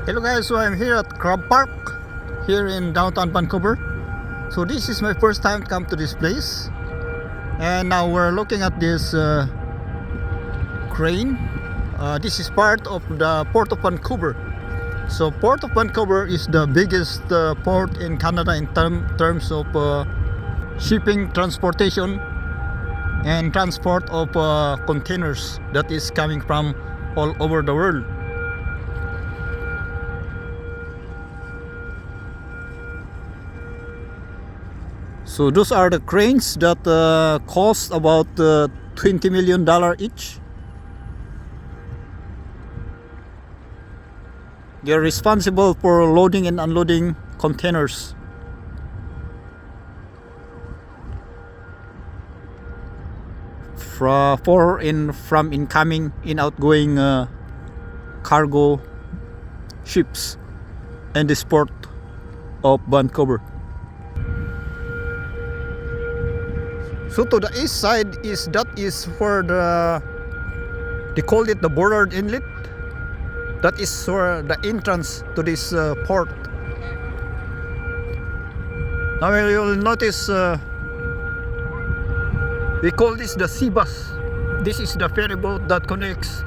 Hello guys, so I'm here at Crab Park here in downtown Vancouver. So this is my first time to come to this place, and now we're looking at this crane. This is part of the Port of Vancouver. So Port of Vancouver is the biggest port in Canada in terms of shipping, transportation, and transport of containers that is coming from all over the world. So those are the cranes that cost about $20 million each. They're responsible for loading and unloading containers. From incoming and outgoing cargo ships in this port of Vancouver. So to the east side is where they call it the bordered inlet. That is where the entrance to this port. Now you'll notice we call this the sea bus. This is the ferry boat that connects